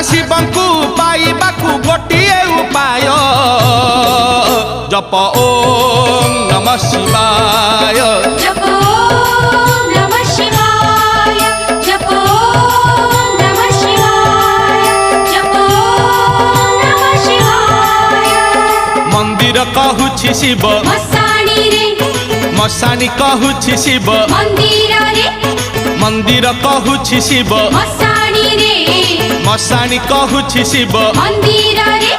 शिवंकु पाइबाकु गोटिए उपाय जप ओम नमः शिवाय जप ओम नमः शिवाय जप ओम नमः शिवाय जप ओम नमः शिवाय मंदिर कहूछि शिव मसाणी रे मसाणी कहूछि शिव मंदिर रे मंदिर कहूछि शिव मसाणी रे मसाणी कहूछि शिव मंदिर रे